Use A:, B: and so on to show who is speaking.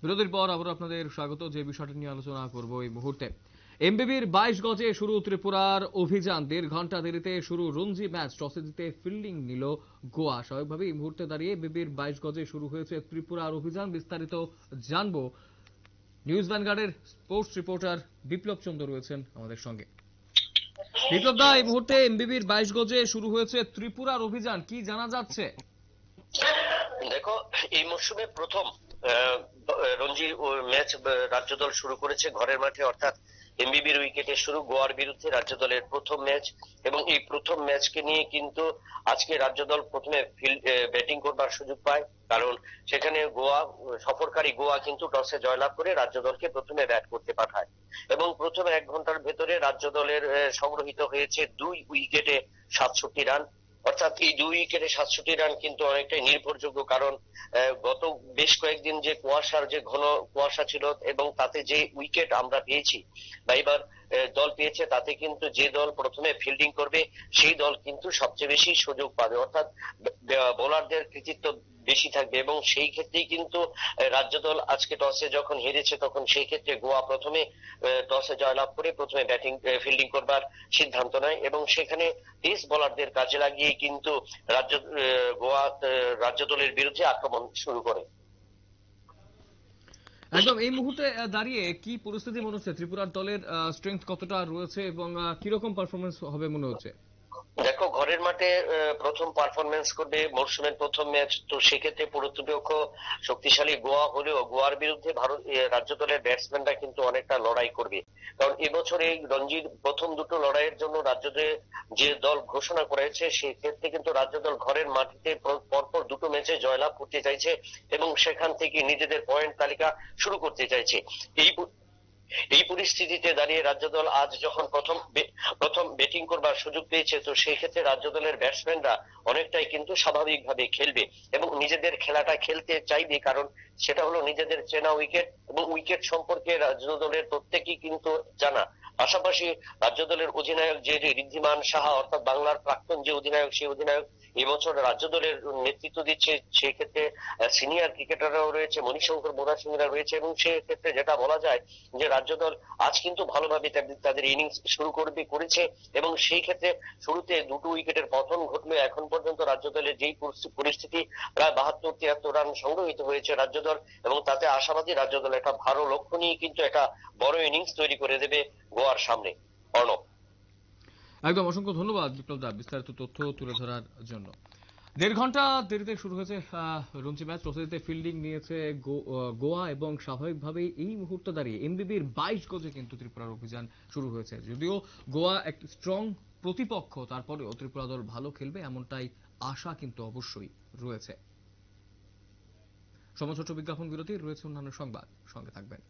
A: বিরতির পর আবার আপনাদের স্বাগত। যে বিষয়টি নিয়ে আলোচনা করব এই মুহূর্তে, এমবিবির 22 গজে শুরু ত্রিপুরার অভিযান। 1.5 ঘন্টা দেরিতে শুরু রঞ্জি ম্যাচ। টসে জিতে ফিল্ডিং নিল গোয়া। স্বাভাবিকভাবে এই মুহূর্তে দাঁড়িয়ে এমবিবির 22 গজে শুরু হয়েছে ত্রিপুরার অভিযান। বিস্তারিত জানবো, নিউজ ভ্যানগার্ডের স্পোর্টস রিপোর্টার বিপ্লব চন্দ্র রয়েছেন আমাদের সঙ্গে। বিপ্লব দা, এই মুহূর্তে এমবিবির 22 গজে শুরু হয়েছে ত্রিপুরার অভিযান, কি জানা যাচ্ছে?
B: দেখো, এই মরশুমে প্রথম রঞ্জি ম্যাচ রাজ্য দল শুরু করেছে ঘরের মাঠে, অর্থাৎ এমবিবির উইকেটে শুরু গোয়ার বিরুদ্ধে রাজ্য দলের প্রথম ম্যাচ। এবং এই প্রথম ম্যাচকে নিয়ে কিন্তু আজকে রাজ্য দল প্রথমে ব্যাটিং করবার সুযোগ পায়, কারণ সেখানে গোয়া সফরকারী গোয়া কিন্তু টসে জয়লাভ করে রাজ্য দলকে প্রথমে ব্যাট করতে পাঠায়। এবং প্রথম 1 ঘন্টার ভেতরে রাজ্য দলের সংগ্রহিত হয়েছে 2 উইকেটে 67 রান। অর্থাৎ এই 2 উইকেটে 67 রান কিন্তু অনেকটাই নির্ভরযোগ্য, কারণ গত বেশ কয়েকদিন যে কুয়াশার যে ঘন কুয়াশা ছিল এবং তাতে যে উইকেট আমরা পেয়েছি বা এবার দল পেয়েছে, তাতে কিন্তু যে দল প্রথমে ফিল্ডিং করবে সেই দল কিন্তু সবচেয়ে বেশি সুযোগ পাবে, অর্থাৎ বোলারদের কৃতিত্ব বেশি থাকবে। এবং সেই ক্ষেত্রেই কিন্তু রাজ্য দল আজকে টসে যখন হেরেছে, তখন সেই ক্ষেত্রে গোয়া প্রথমে টসে জয়লাভ করে প্রথমে ফিল্ডিং করবার সিদ্ধান্ত নেয় এবং সেখানে পেস বোলারদের কাজে লাগিয়ে কিন্তু গোয়া রাজ্য দলের বিরুদ্ধে আক্রমণ শুরু করে।
A: একদম। এই মুহূর্তে দাঁড়িয়ে কি পরিস্থিতি মনে হচ্ছে? ত্রিপুরার দলের স্ট্রেংথ কতটা রয়েছে এবং কিরকম পারফরমেন্স হবে মনে হচ্ছে?
B: দেখো, ঘরের মাঠে প্রথম পারফরমেন্স করবে, মরশুমের প্রথম ম্যাচ, তো সেক্ষেত্রে প্রতিপক্ষ শক্তিশালী গোয়া হলেও গোয়ার বিরুদ্ধে রাজ্য দলের ব্যাটসম্যানরা কিন্তু অনেকটা লড়াই করবে, কারণ এবছর এই রঞ্জির প্রথম দুটো লড়াইয়ের জন্য রাজ্যতে যে দল ঘোষণা করেছে, সেক্ষেত্রে কিন্তু রাজ্য দল ঘরের মাটিতে পরপর দুটো ম্যাচে জয়লাভ করতে চাইছে এবং সেখান থেকে নিজেদের পয়েন্ট তালিকা শুরু করতে চাইছে। এই পরিস্থিতিতে দাঁড়িয়ে রাজ্য দল আজ যখন প্রথম ব্যাটিং করবার সুযোগ পেয়েছে, তো সেই ক্ষেত্রে রাজ্য দলের ব্যাটসম্যানরা অনেকটাই কিন্তু স্বাভাবিকভাবে খেলবে এবং নিজেদের খেলাটা খেলতে চাইবে, কারণ সেটা হলো নিজেদের চেনা উইকেট এবং উইকেট সম্পর্কে রাজ্য দলের প্রত্যেকেই কিন্তু জানা। পাশাপাশি রাজ্য দলের অধিনায়ক যে ঋদ্ধিমান সাহা, অর্থাৎ বাংলার প্রাক্তন যে অধিনায়ক, সেই অধিনায়ক এবছর রাজ্য দলের নেতৃত্ব দিচ্ছে। সেই ক্ষেত্রে সিনিয়র ক্রিকেটাররাও রয়েছে, মণিশঙ্কর বোরাসিংরা রয়েছে এবং সেক্ষেত্রে যেটা বলা যায় যে রাজ্য দল আজ কিন্তু ভালোভাবে তাদের ইনিংস শুরু করেছে এবং সেই ক্ষেত্রে শুরুতে দুটো উইকেটের পতন ঘটলে এখন পর্যন্ত রাজ্য দলের যেই পরিস্থিতি, প্রায় 72-73 রান সংগ্রহিত হয়েছে রাজ্য দল, এবং তাতে আশাবাদী রাজ্য দল একটা ভালো লক্ষ্য নিয়ে কিন্তু একটা বড় ইনিংস তৈরি করে দেবে গোয়ার সামনে। অর্ণব,
A: একদম অসংখ্য ধন্যবাদ বিপ্লব দা বিস্তারিত তথ্য তুলে ধরার জন্য। 1.5 ঘন্টা দেরিতে শুরু হয়েছে রঞ্জি ম্যাচ। টসে জিতে ফিল্ডিং নিয়েছে গোয়া এবং স্বাভাবিকভাবেই এই মুহূর্তে দাঁড়িয়ে এমবিবির 22 গজে কিন্তু ত্রিপুরার অভিযান শুরু হয়েছে। যদিও গোয়া এক স্ট্রং প্রতিপক্ষ, তারপরেও ত্রিপুরা দল ভালো খেলবে এমনটাই আশা কিন্তু অবশ্যই রয়েছে। সময় ছোট বিজ্ঞাপন বিরতি, রয়েছে অন্যান্য সংবাদ, সঙ্গে থাকবেন।